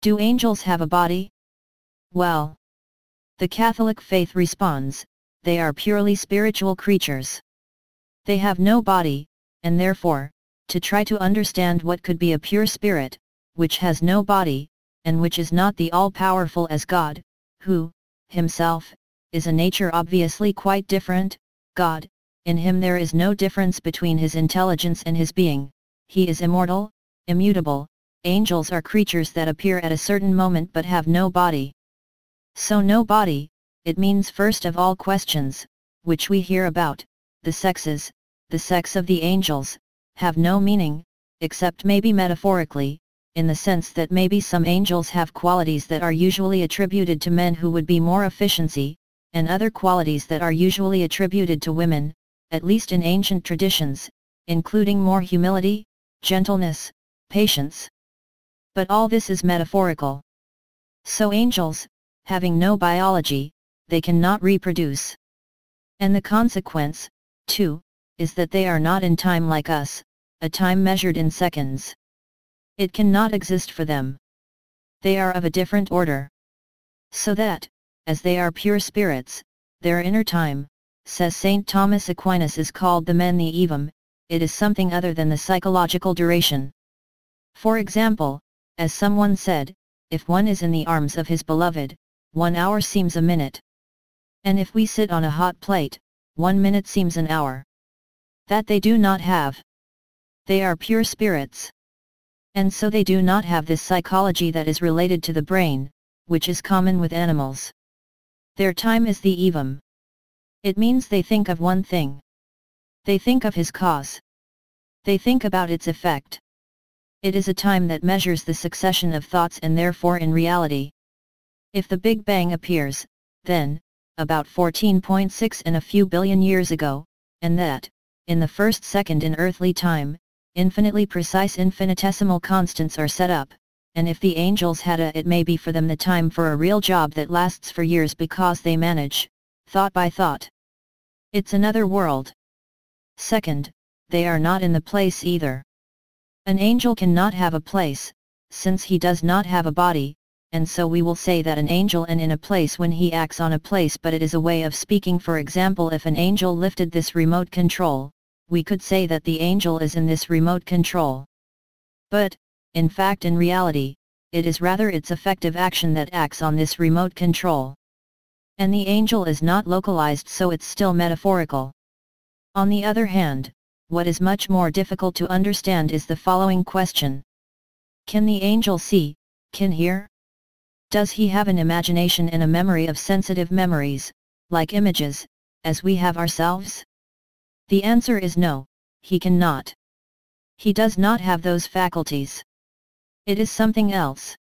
Do angels have a body? Well, the Catholic faith responds, they are purely spiritual creatures. They have no body, and therefore, to try to understand what could be a pure spirit, which has no body, and which is not the all-powerful as God, who, himself, is a nature obviously quite different, God, in him there is no difference between his intelligence and his being, he is immortal, immutable. Angels are creatures that appear at a certain moment but have no body. So no body, it means first of all questions, which we hear about, the sexes, the sex of the angels, have no meaning, except maybe metaphorically, in the sense that maybe some angels have qualities that are usually attributed to men who would be more efficiency, and other qualities that are usually attributed to women, at least in ancient traditions, including more humility, gentleness, patience. But all this is metaphorical. So angels, having no biology, they cannot reproduce. And the consequence, too, is that they are not in time like us, a time measured in seconds. It cannot exist for them. They are of a different order. So that, as they are pure spirits, their inner time, says St. Thomas Aquinas, is called the men the evum, it is something other than the psychological duration. For example, as someone said, if one is in the arms of his beloved, 1 hour seems a minute. And if we sit on a hot plate, 1 minute seems an hour. That they do not have. They are pure spirits. And so they do not have this psychology that is related to the brain, which is common with animals. Their time is the evum. It means they think of one thing. They think of his cause. They think about its effect. It is a time that measures the succession of thoughts, and therefore in reality. If the Big Bang appears, then, about 14.6 and a few billion years ago, and that, in the first second in earthly time, infinitely precise infinitesimal constants are set up, and if the angels had it may be for them the time for a real job that lasts for years because they manage, thought by thought. It's another world. Second, they are not in the place either. An angel cannot have a place, since he does not have a body, and so we will say that an angel is in a place when he acts on a place, but it is a way of speaking. For example, if an angel lifted this remote control, we could say that the angel is in this remote control. But, in fact, in reality, it is rather its effective action that acts on this remote control. And the angel is not localized, so it's still metaphorical. On the other hand, what is much more difficult to understand is the following question. Can the angel see, can hear? Does he have an imagination and a memory of sensitive memories, like images, as we have ourselves? The answer is no, he cannot. He does not have those faculties. It is something else.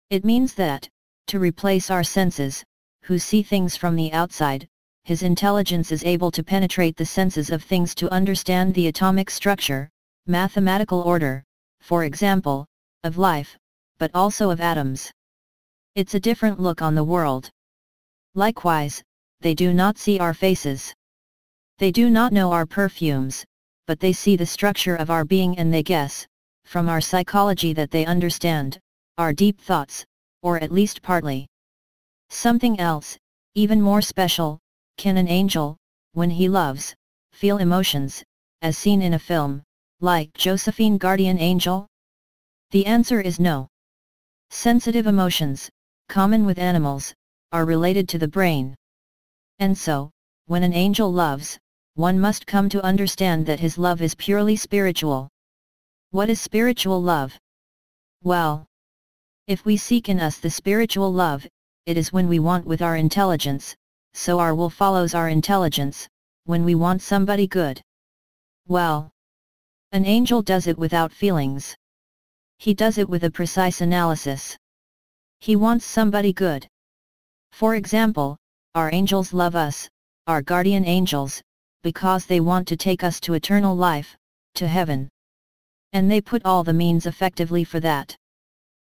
It means that, to replace our senses, who see things from the outside, his intelligence is able to penetrate the senses of things to understand the atomic structure, mathematical order, for example, of life, but also of atoms. It's a different look on the world. Likewise, they do not see our faces. They do not know our perfumes, but they see the structure of our being, and they guess, from our psychology, that they understand our deep thoughts, or at least partly. Something else, even more special, can an angel, when he loves, feel emotions, as seen in a film, like Josephine Guardian Angel? The answer is no. Sensitive emotions, common with animals, are related to the brain. And so, when an angel loves, one must come to understand that his love is purely spiritual. What is spiritual love? Well, if we seek in us the spiritual love, it is when we want with our intelligence, so our will follows our intelligence, when we want somebody good. Well, an angel does it without feelings. He does it with a precise analysis. He wants somebody good. For example, our angels love us, our guardian angels, because they want to take us to eternal life, to heaven. And they put all the means effectively for that.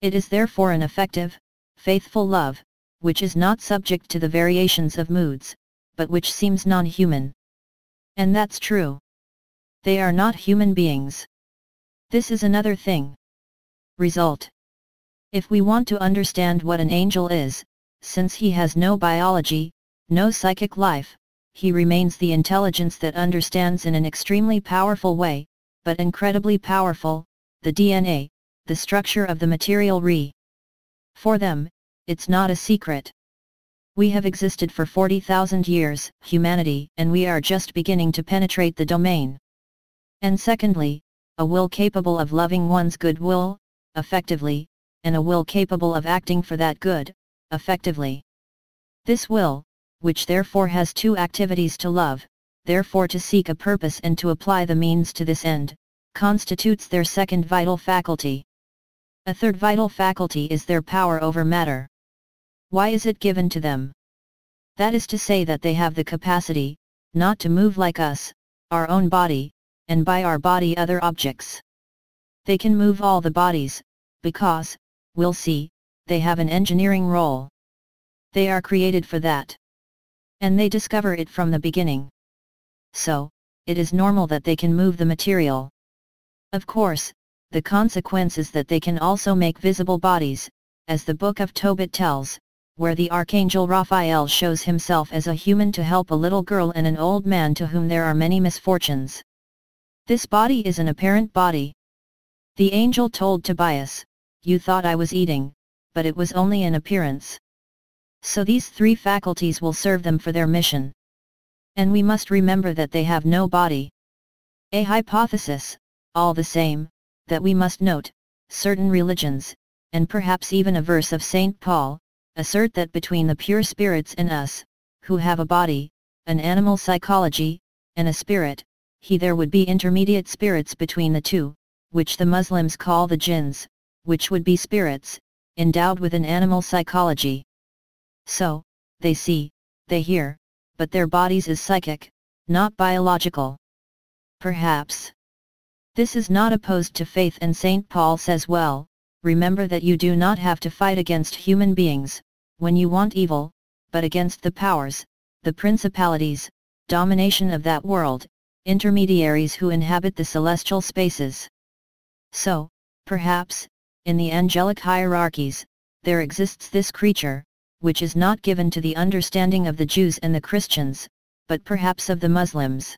It is therefore an effective, faithful love, which is not subject to the variations of moods, but which seems non-human. And that's true. They are not human beings. This is another thing. Result. If we want to understand what an angel is, since he has no biology, no psychic life, he remains the intelligence that understands in an extremely powerful way, but incredibly powerful, the DNA, the structure of the material re. For them, it's not a secret. We have existed for 40,000 years, humanity, and we are just beginning to penetrate the domain. And secondly, a will capable of loving one's good will, effectively, and a will capable of acting for that good, effectively. This will, which therefore has two activities to love, therefore to seek a purpose and to apply the means to this end, constitutes their second vital faculty. A third vital faculty is their power over matter. Why is it given to them? That is to say that they have the capacity, not to move like us, our own body, and by our body other objects. They can move all the bodies, because, we'll see, they have an engineering role. They are created for that. And they discover it from the beginning. So, it is normal that they can move the material. Of course, the consequence is that they can also make visible bodies, as the book of Tobit tells, where the archangel Raphael shows himself as a human to help a little girl and an old man to whom there are many misfortunes. This body is an apparent body. The angel told Tobias, "You thought I was eating, but it was only an appearance." So these three faculties will serve them for their mission. And we must remember that they have no body. A hypothesis, all the same, that we must note, certain religions, and perhaps even a verse of St. Paul, assert that between the pure spirits and us, who have a body, an animal psychology, and a spirit, there would be intermediate spirits between the two, which the Muslims call the jinns, which would be spirits, endowed with an animal psychology. So, they see, they hear, but their bodies is psychic, not biological. Perhaps. This is not opposed to faith, and St. Paul says, well, remember that you do not have to fight against human beings, when you want evil, but against the powers, the principalities, domination of that world, intermediaries who inhabit the celestial spaces. So, perhaps, in the angelic hierarchies, there exists this creature, which is not given to the understanding of the Jews and the Christians, but perhaps of the Muslims.